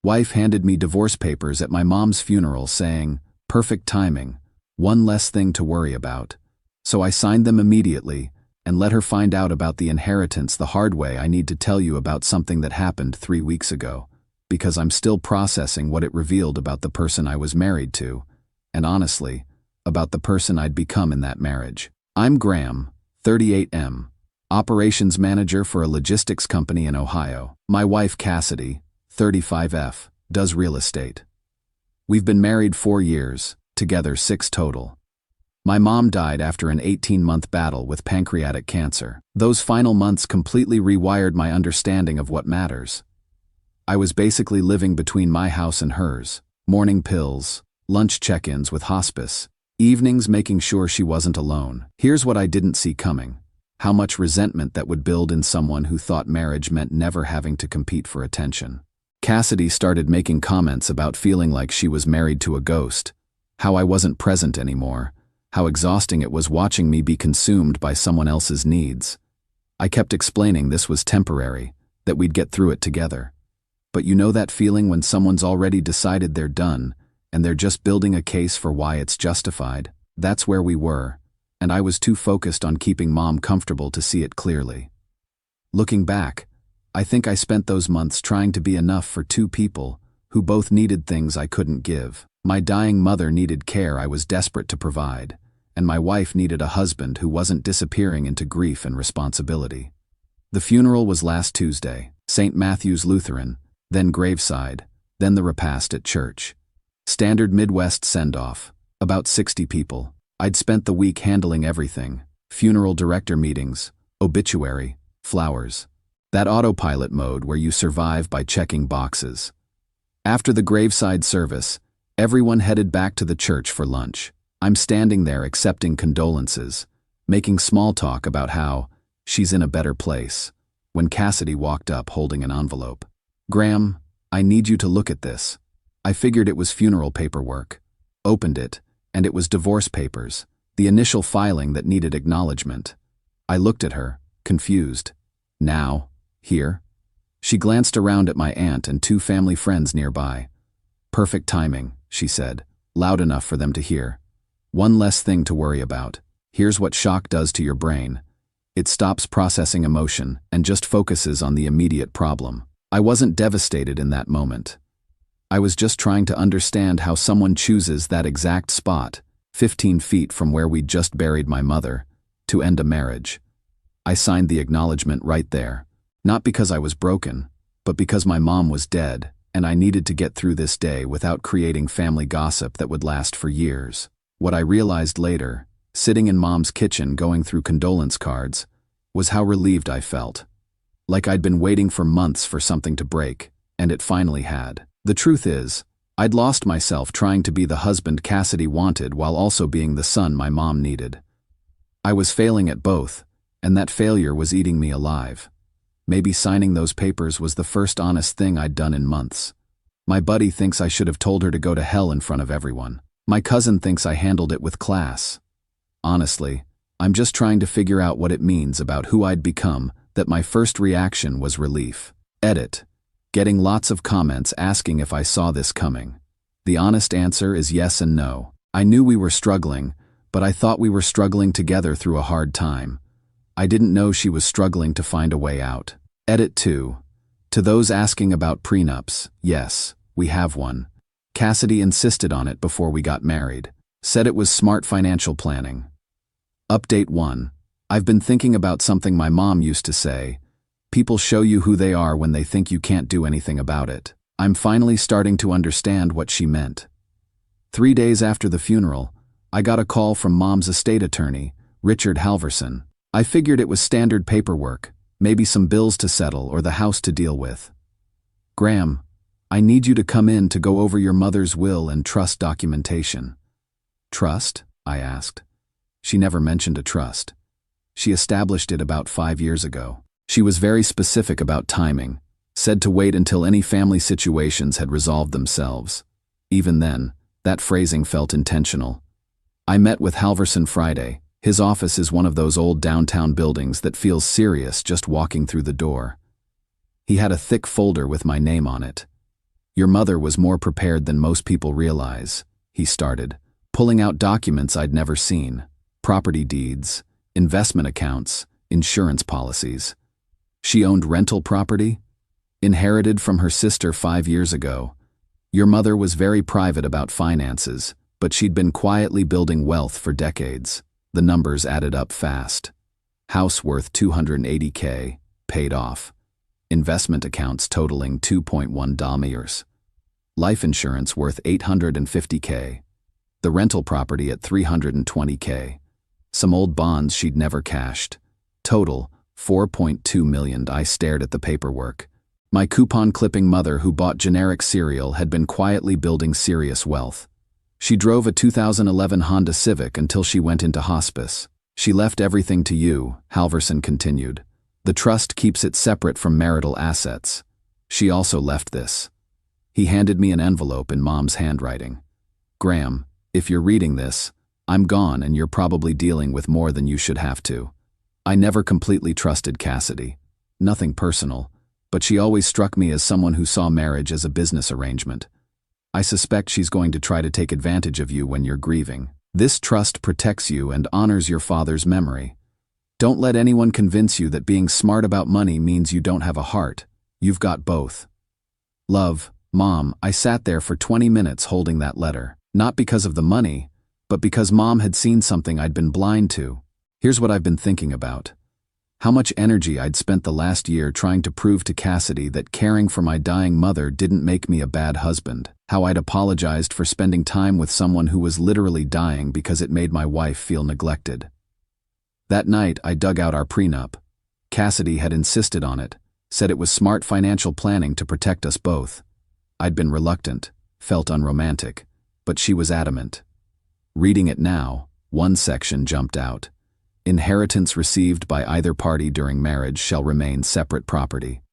Wife handed me divorce papers at my mom's funeral saying, "Perfect timing, one less thing to worry about." So I signed them immediately and let her find out about the inheritance the hard way. I need to tell you about something that happened 3 weeks ago, because I'm still processing what it revealed about the person I was married to, and honestly, about the person I'd become in that marriage. I'm Graham, 38M, operations manager for a logistics company in Ohio. My wife Cassidy, 35F, does real estate. We've been married 4 years, together 6 total. My mom died after an 18-month battle with pancreatic cancer. Those final months completely rewired my understanding of what matters. I was basically living between my house and hers, morning pills, lunch check-ins with hospice, evenings making sure she wasn't alone. Here's what I didn't see coming: how much resentment that would build in someone who thought marriage meant never having to compete for attention. Cassidy started making comments about feeling like she was married to a ghost, how I wasn't present anymore, how exhausting it was watching me be consumed by someone else's needs. I kept explaining this was temporary, that we'd get through it together. But you know that feeling when someone's already decided they're done, and they're just building a case for why it's justified? That's where we were, and I was too focused on keeping Mom comfortable to see it clearly. Looking back, I think I spent those months trying to be enough for 2 people who both needed things I couldn't give. My dying mother needed care I was desperate to provide, and my wife needed a husband who wasn't disappearing into grief and responsibility. The funeral was last Tuesday, St. Matthew's Lutheran, then graveside, then the repast at church. Standard Midwest send-off, about 60 people. I'd spent the week handling everything: funeral director meetings, obituary, flowers. That autopilot mode where you survive by checking boxes. After the graveside service, everyone headed back to the church for lunch. I'm standing there accepting condolences, making small talk about how she's in a better place, when Cassidy walked up holding an envelope. "Graham, I need you to look at this." I figured it was funeral paperwork. Opened it, and it was divorce papers, the initial filing that needed acknowledgement. I looked at her, confused. "Now? Here?" She glanced around at my aunt and 2 family friends nearby. "Perfect timing," she said, loud enough for them to hear. "One less thing to worry about. Here's what shock does to your brain. It stops processing emotion and just focuses on the immediate problem." I wasn't devastated in that moment. I was just trying to understand how someone chooses that exact spot, 15 feet from where we'd just buried my mother, to end a marriage. I signed the acknowledgement right there, not because I was broken, but because my mom was dead, and I needed to get through this day without creating family gossip that would last for years. What I realized later, sitting in Mom's kitchen going through condolence cards, was how relieved I felt. Like I'd been waiting for months for something to break, and it finally had. The truth is, I'd lost myself trying to be the husband Cassidy wanted while also being the son my mom needed. I was failing at both, and that failure was eating me alive. Maybe signing those papers was the first honest thing I'd done in months. My buddy thinks I should have told her to go to hell in front of everyone. My cousin thinks I handled it with class. Honestly, I'm just trying to figure out what it means about who I'd become that my first reaction was relief. Edit. Getting lots of comments asking if I saw this coming. The honest answer is yes and no. I knew we were struggling, but I thought we were struggling together through a hard time. I didn't know she was struggling to find a way out. Edit 2. To those asking about prenups, yes, we have one. Cassidy insisted on it before we got married. Said it was smart financial planning. Update 1. I've been thinking about something my mom used to say. People show you who they are when they think you can't do anything about it. I'm finally starting to understand what she meant. 3 days after the funeral, I got a call from Mom's estate attorney, Richard Halverson. I figured it was standard paperwork, maybe some bills to settle or the house to deal with. "Graham, I need you to come in to go over your mother's will and trust documentation." "Trust?" I asked. She never mentioned a trust. She established it about 5 years ago. She was very specific about timing, said to wait until any family situations had resolved themselves. Even then, that phrasing felt intentional. I met with Halverson Friday. His office is one of those old downtown buildings that feels serious just walking through the door. He had a thick folder with my name on it. Your mother was more prepared than most people realize, he started, pulling out documents I'd never seen, property deeds, investment accounts, insurance policies. She owned rental property, inherited from her sister 5 years ago. Your mother was very private about finances, but she'd been quietly building wealth for decades. The numbers added up fast. House worth $280K, paid off. Investment accounts totaling $2.1 million. Life insurance worth $850K. The rental property at $320K. Some old bonds she'd never cashed. Total, $4.2 million. I stared at the paperwork. My coupon-clipping mother who bought generic cereal had been quietly building serious wealth. She drove a 2011 Honda Civic until she went into hospice. She left everything to you, Halverson continued. The trust keeps it separate from marital assets. She also left this. He handed me an envelope in Mom's handwriting. Graham, if you're reading this, I'm gone and you're probably dealing with more than you should have to. I never completely trusted Cassidy. Nothing personal, but she always struck me as someone who saw marriage as a business arrangement. I suspect she's going to try to take advantage of you when you're grieving. This trust protects you and honors your father's memory. Don't let anyone convince you that being smart about money means you don't have a heart. You've got both. Love, Mom. I sat there for 20 minutes holding that letter. Not because of the money, but because Mom had seen something I'd been blind to. Here's what I've been thinking about. How much energy I'd spent the last year trying to prove to Cassidy that caring for my dying mother didn't make me a bad husband. How I'd apologized for spending time with someone who was literally dying because it made my wife feel neglected. That night, I dug out our prenup. Cassidy had insisted on it, said it was smart financial planning to protect us both. I'd been reluctant, felt unromantic, but she was adamant. Reading it now, one section jumped out. Inheritance received by either party during marriage shall remain separate property.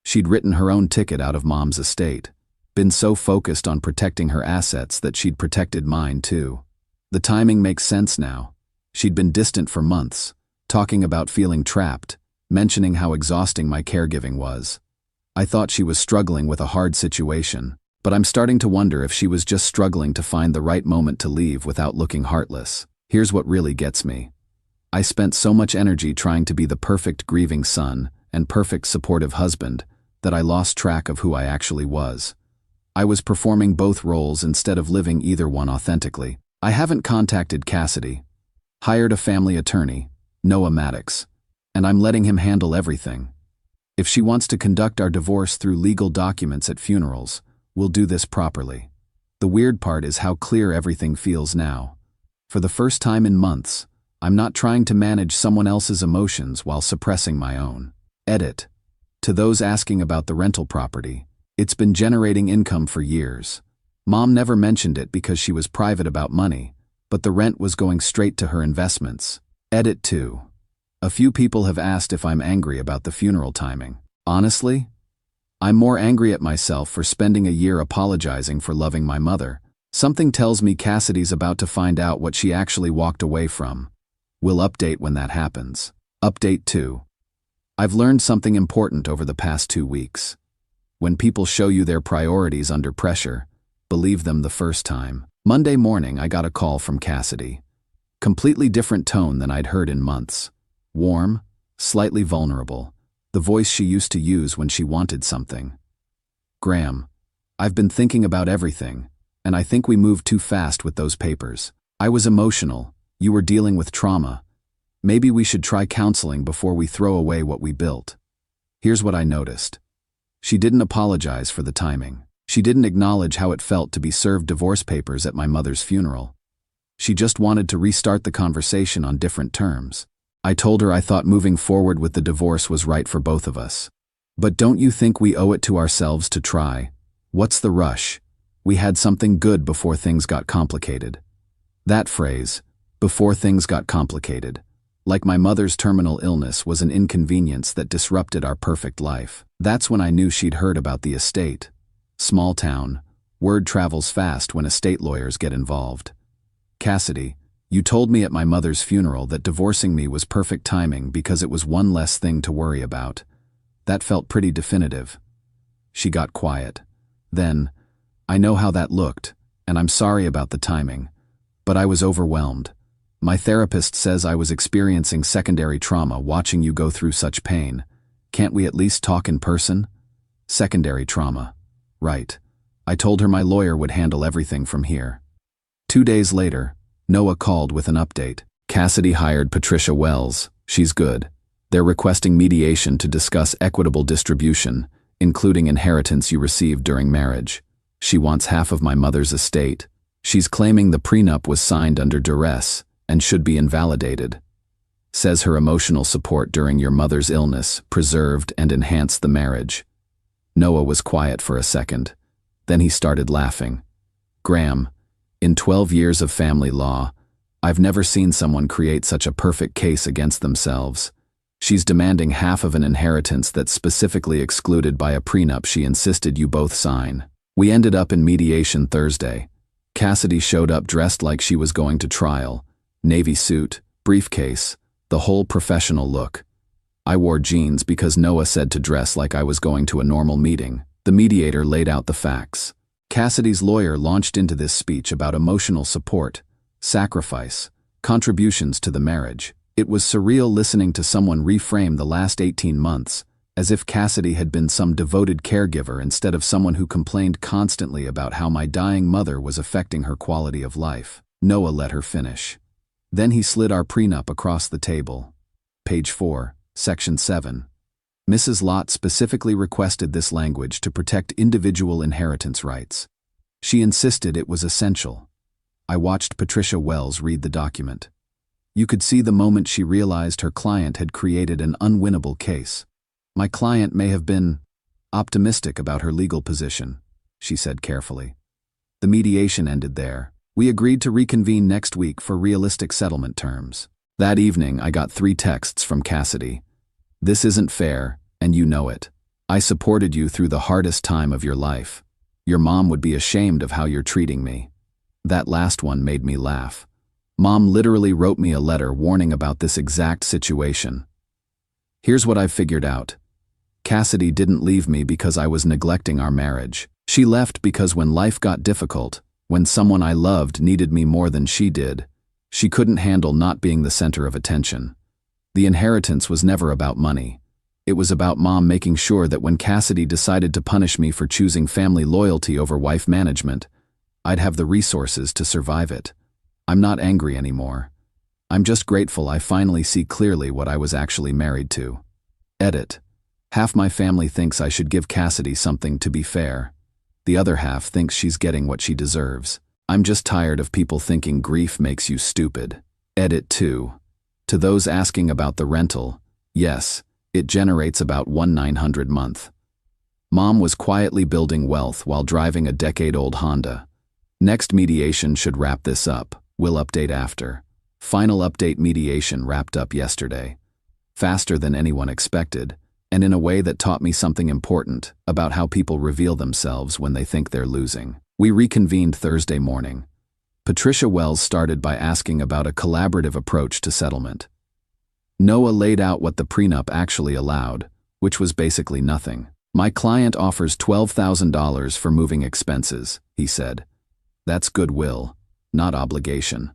She'd written her own ticket out of Mom's estate, been so focused on protecting her assets that she'd protected mine too. The timing makes sense now. She'd been distant for months, talking about feeling trapped, mentioning how exhausting my caregiving was. I thought she was struggling with a hard situation, but I'm starting to wonder if she was just struggling to find the right moment to leave without looking heartless. Here's what really gets me. I spent so much energy trying to be the perfect grieving son and perfect supportive husband that I lost track of who I actually was. I was performing both roles instead of living either one authentically. I haven't contacted Cassidy. Hired a family attorney, Noah Maddox, and I'm letting him handle everything. If she wants to conduct our divorce through legal documents at funerals, we'll do this properly. The weird part is how clear everything feels now. For the first time in months, I'm not trying to manage someone else's emotions while suppressing my own. Edit. To those asking about the rental property, it's been generating income for years. Mom never mentioned it because she was private about money, but the rent was going straight to her investments. Edit 2. A few people have asked if I'm angry about the funeral timing. Honestly, I'm more angry at myself for spending a year apologizing for loving my mother. Something tells me Cassidy's about to find out what she actually walked away from. We'll update when that happens. Update 2. I've learned something important over the past 2 weeks. When people show you their priorities under pressure, believe them the first time. Monday morning, I got a call from Cassidy. Completely different tone than I'd heard in months. Warm, slightly vulnerable, the voice she used to use when she wanted something. Graham, I've been thinking about everything, and I think we moved too fast with those papers. I was emotional. You were dealing with trauma. Maybe we should try counseling before we throw away what we built. Here's what I noticed. She didn't apologize for the timing. She didn't acknowledge how it felt to be served divorce papers at my mother's funeral. She just wanted to restart the conversation on different terms. I told her I thought moving forward with the divorce was right for both of us. But don't you think we owe it to ourselves to try? What's the rush? We had something good before things got complicated. That phrase, before things got complicated, like my mother's terminal illness, was an inconvenience that disrupted our perfect life. That's when I knew she'd heard about the estate. Small town, word travels fast when estate lawyers get involved. Cassidy, you told me at my mother's funeral that divorcing me was perfect timing because it was one less thing to worry about. That felt pretty definitive. She got quiet. Then, I know how that looked, and I'm sorry about the timing, but I was overwhelmed. My therapist says I was experiencing secondary trauma watching you go through such pain. Can't we at least talk in person? Secondary trauma. Right. I told her my lawyer would handle everything from here. 2 days later, Noah called with an update. Cassidy hired Patricia Wells. She's good. They're requesting mediation to discuss equitable distribution, including inheritance you received during marriage. She wants half of my mother's estate. She's claiming the prenup was signed under duress and should be invalidated. Says her emotional support during your mother's illness preserved and enhanced the marriage. Noah was quiet for a second. Then he started laughing. Graham, in 12 years of family law, I've never seen someone create such a perfect case against themselves. She's demanding half of an inheritance that's specifically excluded by a prenup she insisted you both sign. We ended up in mediation Thursday. Cassidy showed up dressed like she was going to trial. Navy suit, briefcase, the whole professional look. I wore jeans because Noah said to dress like I was going to a normal meeting. The mediator laid out the facts. Cassidy's lawyer launched into this speech about emotional support, sacrifice, contributions to the marriage. It was surreal listening to someone reframe the last 18 months, as if Cassidy had been some devoted caregiver instead of someone who complained constantly about how my dying mother was affecting her quality of life. Noah let her finish. Then he slid our prenup across the table. Page 4, Section 7. Mrs. Lott specifically requested this language to protect individual inheritance rights. She insisted it was essential. I watched Patricia Wells read the document. You could see the moment she realized her client had created an unwinnable case. My client may have been optimistic about her legal position, she said carefully. The mediation ended there. We agreed to reconvene next week for realistic settlement terms. That evening, I got 3 texts from Cassidy. This isn't fair, and you know it. I supported you through the hardest time of your life. Your mom would be ashamed of how you're treating me. That last one made me laugh. Mom literally wrote me a letter warning about this exact situation. Here's what I've figured out. Cassidy didn't leave me because I was neglecting our marriage. She left because when life got difficult, when someone I loved needed me more than she did, she couldn't handle not being the center of attention. The inheritance was never about money. It was about Mom making sure that when Cassidy decided to punish me for choosing family loyalty over wife management, I'd have the resources to survive it. I'm not angry anymore. I'm just grateful I finally see clearly what I was actually married to. Edit. Half my family thinks I should give Cassidy something to be fair. The other half thinks she's getting what she deserves. I'm just tired of people thinking grief makes you stupid. Edit 2. To those asking about the rental, yes, it generates about $1,900 a month. Mom was quietly building wealth while driving a decade-old Honda. Next mediation should wrap this up. We'll update after. Final update: mediation wrapped up yesterday. Faster than anyone expected, and in a way that taught me something important about how people reveal themselves when they think they're losing. We reconvened Thursday morning. Patricia Wells started by asking about a collaborative approach to settlement. Noah laid out what the prenup actually allowed, which was basically nothing. My client offers $12,000 for moving expenses, he said. That's goodwill, not obligation.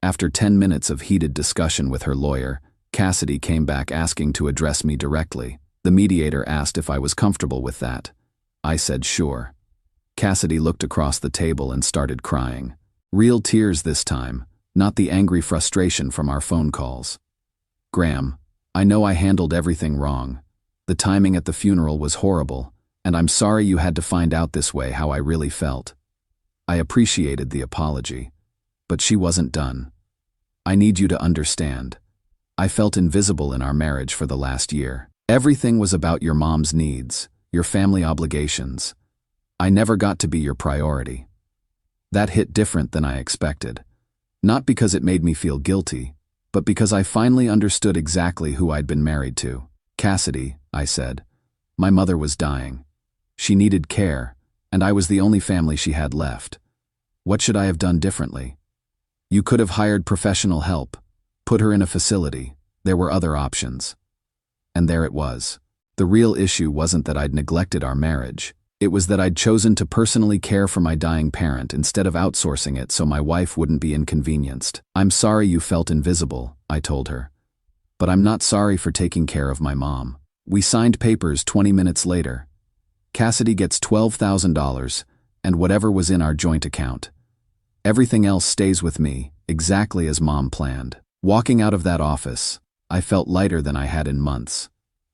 After 10 minutes of heated discussion with her lawyer, Cassidy came back asking to address me directly. The mediator asked if I was comfortable with that. I said sure. Cassidy looked across the table and started crying. Real tears this time, not the angry frustration from our phone calls. Graham, I know I handled everything wrong. The timing at the funeral was horrible, and I'm sorry you had to find out this way how I really felt. I appreciated the apology, but she wasn't done. I need you to understand. I felt invisible in our marriage for the last year. Everything was about your mom's needs, your family obligations. I never got to be your priority. That hit different than I expected. Not because it made me feel guilty, but because I finally understood exactly who I'd been married to. Cassidy, I said. My mother was dying. She needed care, and I was the only family she had left. What should I have done differently? You could have hired professional help, put her in a facility. There were other options. And there it was. The real issue wasn't that I'd neglected our marriage. It was that I'd chosen to personally care for my dying parent instead of outsourcing it so my wife wouldn't be inconvenienced. "I'm sorry you felt invisible," I told her. "But I'm not sorry for taking care of my mom." We signed papers 20 minutes later. Cassidy gets $12,000 and whatever was in our joint account. Everything else stays with me, exactly as Mom planned. Walking out of that office, I felt lighter than I had in months.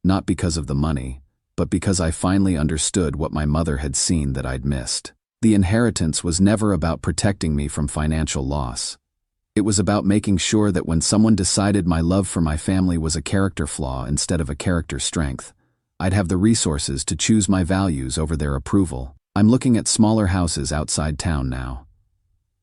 Not because of the money, but because I finally understood what my mother had seen that I'd missed. The inheritance was never about protecting me from financial loss. It was about making sure that when someone decided my love for my family was a character flaw instead of a character strength, I'd have the resources to choose my values over their approval. I'm looking at smaller houses outside town now.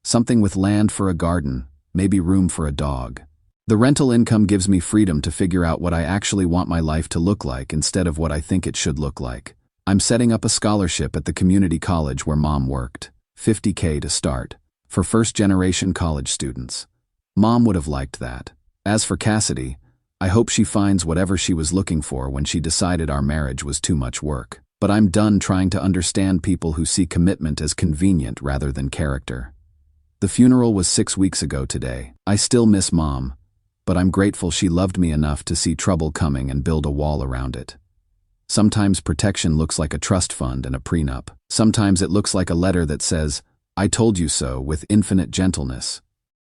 Something with land for a garden, maybe room for a dog. The rental income gives me freedom to figure out what I actually want my life to look like instead of what I think it should look like. I'm setting up a scholarship at the community college where Mom worked, $50K to start, for first-generation college students. Mom would have liked that. As for Cassidy, I hope she finds whatever she was looking for when she decided our marriage was too much work. But I'm done trying to understand people who see commitment as convenient rather than character. The funeral was 6 weeks ago today. I still miss Mom, but I'm grateful she loved me enough to see trouble coming and build a wall around it. Sometimes protection looks like a trust fund and a prenup. Sometimes it looks like a letter that says, "I told you so," with infinite gentleness.